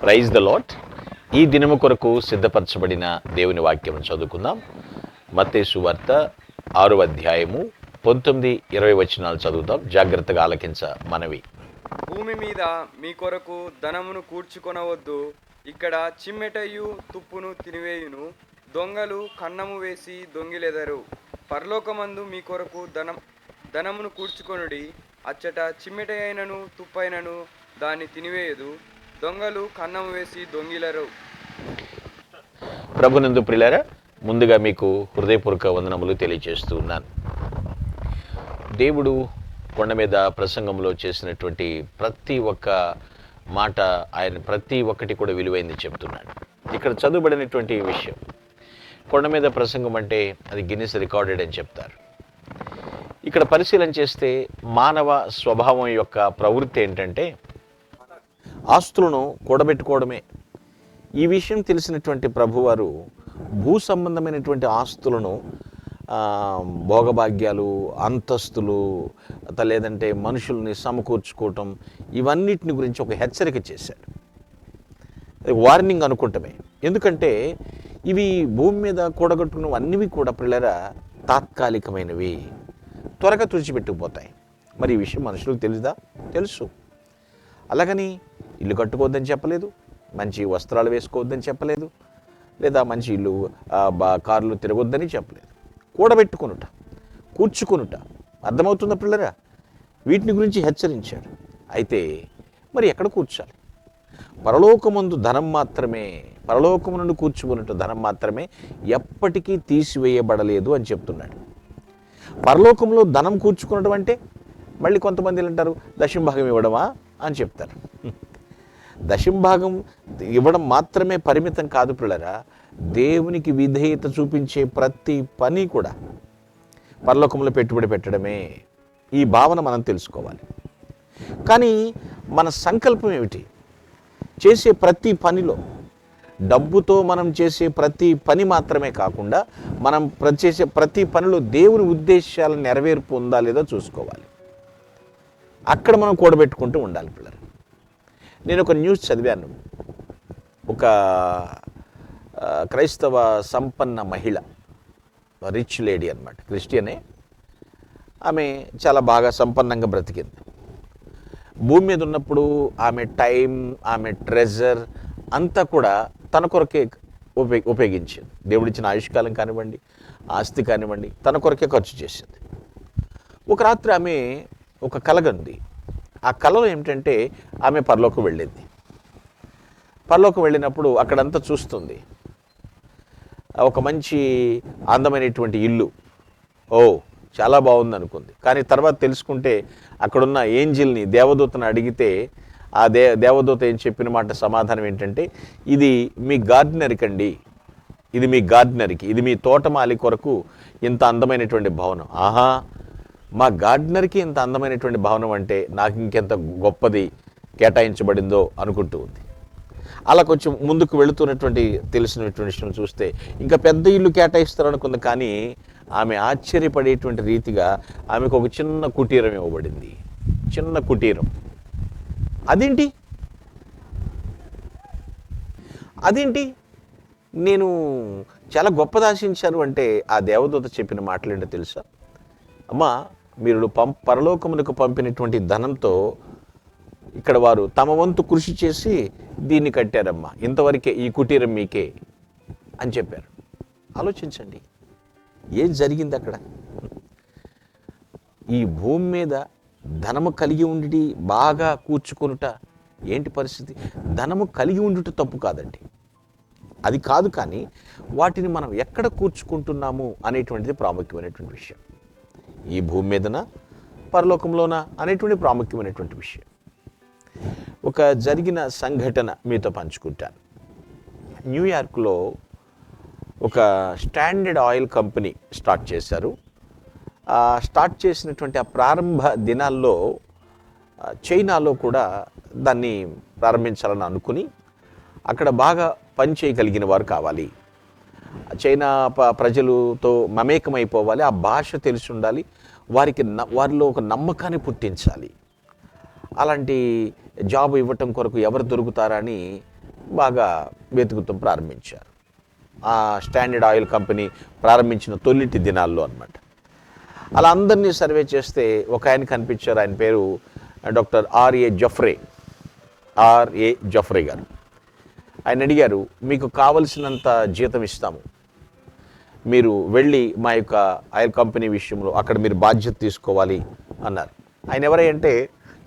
Praise the lord. ఈ దినము కొరకు సిద్ధపరచబడిన దేవుని వాక్యం చదువుకుందాం. మత్తయి సువార్త 6వ అధ్యాయము 19-20 వచనాలు చదువుతాం. జాగ్రత్తగా ఆలకించ మనవి. భూమి మీద మీ కొరకు ధనమును కూర్చుకొనవద్దు. ఇక్కడ చిమ్మెటయు తుప్పును తినివేయును, దొంగలు కన్నము వేసి దొంగిలెదరు. పరలోకమందు మీ కొరకు ధనమును కూర్చుకొనుడి. అచ్చట చిమ్మెటయైనను తుప్పైనను దాన్ని తినివేయదు, దొంగలు కన్నము వేసి దొంగిలరు. ప్రభునందు ప్రియులారా, ముందుగా మీకు హృదయపూర్వక వందనములు తెలియజేస్తూ ఉన్నాను. దేవుడు కొండ మీద ప్రసంగంలో చేసినటువంటి ప్రతి ఒక్క మాట, ఆయన ప్రతి ఒక్కటి కూడా విలువైంది చెప్తున్నాడు. ఇక్కడ చదువుబడినటువంటి విషయం, కొండ మీద ప్రసంగం అంటే అది గిన్నిస్ రికార్డెడ్ అని చెప్తారు. ఇక్కడ పరిశీలన చేస్తే మానవ స్వభావం యొక్క ప్రవృత్తి ఏంటంటే ఆస్తులను కూడబెట్టుకోవడమే. ఈ విషయం తెలిసినటువంటి ప్రభువారు భూ సంబంధమైనటువంటి ఆస్తులను, భోగభాగ్యాలు, అంతస్తులు, లేదంటే మనుషుల్ని సమకూర్చుకోవటం, ఇవన్నిటిని గురించి ఒక హెచ్చరిక చేశాడు. వార్నింగ్ అనుకుంటమే. ఎందుకంటే ఇవి భూమి మీద కూడగట్టుకున్నవన్నీ కూడా పిల్లరా తాత్కాలికమైనవి, త్వరగా తుడిచిపెట్టుకుపోతాయి. మరి ఈ విషయం మనుషులకు తెలుసుదా? తెలుసు. అలాగని ఇల్లు కట్టుకోవద్దని చెప్పలేదు, మంచి వస్త్రాలు వేసుకోవద్దని చెప్పలేదు, లేదా మంచి ఇల్లు కార్లు తిరగొద్దని చెప్పలేదు. కూడబెట్టుకొనుట, కూర్చుకొనుట, అర్థమవుతుందా పిల్లరా? వీటిని గురించి హెచ్చరించాడు. అయితే మరి ఎక్కడ కూర్చాలి? పరలోకమందు ధనం మాత్రమే, పరలోకము నుండి కూర్చుకున్నట్టు ధనం మాత్రమే ఎప్పటికీ తీసివేయబడలేదు అని చెప్తున్నాడు. పరలోకంలో ధనం కూర్చుకునడం అంటే మళ్ళీ కొంతమంది అంటారు దశంభాగం ఇవ్వడమా అని చెప్తారు. దశంభాగం ఇవ్వడం మాత్రమే పరిమితం కాదు పిల్లరా, దేవునికి విధేయత చూపించే ప్రతి పని కూడా పరలోకంలో పెట్టుబడి పెట్టడమే. ఈ భావన మనం తెలుసుకోవాలి. కానీ మన సంకల్పం ఏమిటి? చేసే ప్రతి పనిలో డబ్బుతో మనం చేసే ప్రతి పని మాత్రమే కాకుండా మనం చేసే ప్రతి పనిలో దేవుని ఉద్దేశాల నెరవేర్పు ఉందా లేదో చూసుకోవాలి. అక్కడ మనం కూడబెట్టుకుంటూ ఉండాలి పిల్లలు. నేను ఒక న్యూస్ చదివాను. ఒక క్రైస్తవ సంపన్న మహిళ, రిచ్ లేడీ అన్నమాట, క్రిస్టియనే. ఆమె చాలా బాగా సంపన్నంగా బ్రతికింది. భూమి మీద ఉన్నప్పుడు ఆమె టైం, ఆమె ట్రెజర్ అంతా కూడా తన కొరకే ఉపయోగించింది. దేవుడిచ్చిన ఆయుష్కాలం కానివ్వండి, ఆస్తి కానివ్వండి, తన కొరకే ఖర్చు చేసింది. ఒక రాత్రి ఆమె ఒక కలగంది. ఆ కలలో ఏమిటంటే ఆమె పరలోకం వెళ్ళింది. పరలోకం వెళ్ళినప్పుడు అక్కడంతా చూస్తుంది. ఒక మంచి అందమైనటువంటి ఇల్లు, చాలా బాగుంది అనుకుంది. కానీ తర్వాత తెలుసుకుంటే అక్కడున్న ఏంజిల్ని, దేవదూతను అడిగితే ఆ దేవదూత ఏం చెప్పిన మాట సమాధానం ఏంటంటే, ఇది మీ గార్డెనర్కి అండి, ఇది మీ గార్డెనర్కి, ఇది మీ తోటమాలి కొరకు ఇంత అందమైనటువంటి భవనం. ఆహా, మా గార్డెనర్కి ఇంత అందమైనటువంటి భవనం అంటే నాకు ఇంకెంత గొప్పది కేటాయించబడిందో అనుకుంటూ ఉంది. అలా కొంచెం ముందుకు వెళుతున్నటువంటి తెలిసినటువంటి విషయం చూస్తే ఇంకా పెద్ద ఇల్లు కేటాయిస్తారు అనుకుంది. కానీ ఆమె ఆశ్చర్యపడేటువంటి రీతిగా ఆమెకు ఒక చిన్న కుటీరం ఇవ్వబడింది. చిన్న కుటీరం. అదేంటి నేను చాలా గొప్పది ఆశించాను అంటే ఆ దేవదూత చెప్పిన మాటలేంటో తెలుసా? అమ్మా, మీరు పరలోకమునకు పంపినటువంటి ధనంతో ఇక్కడ వారు తమ వంతు కృషి చేసి దీన్ని కట్టారమ్మా, ఇంతవరకే ఈ కుటీరం మీకే అని చెప్పారు. ఆలోచించండి, ఏం జరిగింది అక్కడ? ఈ భూమి మీద ధనము కలిగి ఉండి బాగా కూర్చుకొనుట ఏంటి పరిస్థితి? ధనము కలిగి ఉండుట తప్పు కాదండి, అది కాదు. కానీ వాటిని మనం ఎక్కడ కూర్చుకుంటున్నాము అనేటువంటిది ప్రాముఖ్యమైనటువంటి విషయం. ఈ భూమి మీదన, పరలోకంలోనా అనేటువంటి ప్రాముఖ్యమైనటువంటి విషయం. ఒక జరిగిన సంఘటన మీతో పంచుకుంటాను. న్యూయార్క్లో ఒక స్టాండర్డ్ ఆయిల్ కంపెనీ స్టార్ట్ చేశారు. స్టార్ట్ చేసినటువంటి ఆ ప్రారంభ దినాల్లో చైనాలో కూడా దాన్ని ప్రారంభించాలని అనుకుని అక్కడ బాగా పనిచేయగలిగిన వారు కావాలి. చైనా ప్రజలతో మమేకమైపోవాలి, ఆ భాష తెలిసి ఉండాలి, వారిలో ఒక నమ్మకాన్ని పుట్టించాలి. అలాంటి జాబ్ ఇవ్వటం కొరకు ఎవరు దొరుకుతారని బాగా వెతుకుతాం ప్రారంభించారు. ఆ స్టాండర్డ్ ఆయిల్ కంపెనీ ప్రారంభించిన తొలిటి దినాల్లో అన్నమాట. అలా అందరినీ సర్వే చేస్తే ఒక ఆయన కనిపించారు. ఆయన పేరు డాక్టర్ ఆర్ఏ జఫ్రే గారు. ఆయన అడిగారు, మీకు కావలసినంత జీతం ఇస్తాము, మీరు వెళ్ళి మా యొక్క ఆయిల్ కంపెనీ విషయంలో అక్కడ మీరు బాధ్యత తీసుకోవాలి అన్నారు. ఆయన ఎవరై అంటే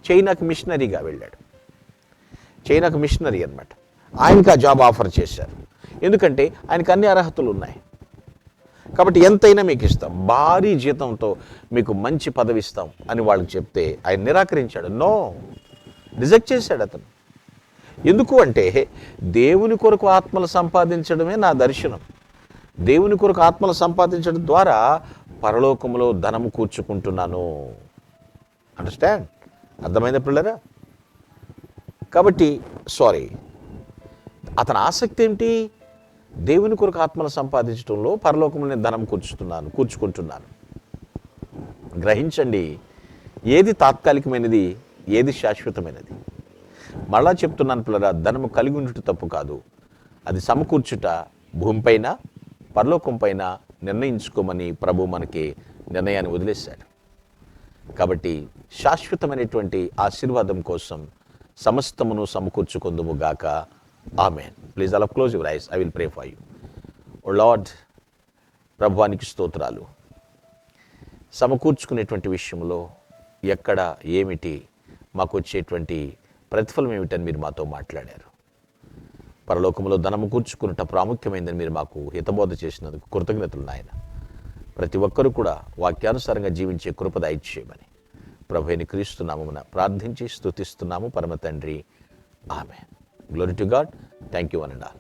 చైనాకి మిషనరీగా వెళ్ళాడు. చైనాకు మిషనరీ అన్నమాట. ఆయనకి ఆ జాబ్ ఆఫర్ చేశారు. ఎందుకంటే ఆయనకు అన్ని అర్హతలు ఉన్నాయి కాబట్టి ఎంతైనా మీకు ఇస్తాం, భారీ జీతంతో మీకు మంచి పదవి ఇస్తాం అని వాళ్ళకి చెప్తే ఆయన నిరాకరించాడు. రిజెక్ట్ చేశాడు అతను. ఎందుకు అంటే దేవుని కొరకు ఆత్మలు సంపాదించడమే నా దర్శనం. దేవుని కొరకు ఆత్మలు సంపాదించడం ద్వారా పరలోకంలో ధనము కూర్చుకుంటున్నాను. అండర్స్టాండ్? అర్థమైందా పిల్లరా? కాబట్టి అతని ఆసక్తి ఏంటి? దేవుని కొరకు ఆత్మలు సంపాదించడంలో పరలోకంలో నేను ధనం కూర్చుకుంటున్నాను. గ్రహించండి, ఏది తాత్కాలికమైనది, ఏది శాశ్వతమైనది. మళ్ళా చెప్తున్నాను పిల్లరా, ధనము కలిగి ఉండుట తప్పు కాదు, అది సమకూర్చుట భూమిపైన పరలోకం పైన నిర్ణయించుకోమని ప్రభు మనకి నిర్ణయాన్ని వదిలేశాడు. కాబట్టి శాశ్వతమైనటువంటి ఆశీర్వాదం కోసం సమస్తమును సమకూర్చుకుందుము గాక. ఆమెన్. ప్లీజ్ అలా close your eyes. I will pray for you. O Lord, ప్రభువానికి స్తోత్రాలు. సమకూర్చుకునేటువంటి విషయంలో ఎక్కడ ఏమిటి మాకు వచ్చేటువంటి ప్రతిఫలం ఏమిటని మీరు మాతో మాట్లాడారు. పరలోకంలో ధనము కూర్చుకున్నట ప్రాముఖ్యమైందని మీరు మాకు హితబోధ చేసినందుకు కృతజ్ఞతలు నాయన. ప్రతి ఒక్కరూ కూడా వాక్యానుసారంగా జీవించే కృప దయచేయమని ప్రభువైన క్రీస్తు నామమున ప్రార్థించి స్తుతిస్తున్నాము పరమ తండ్రి. Amen. Glory to God. Thank you one and all.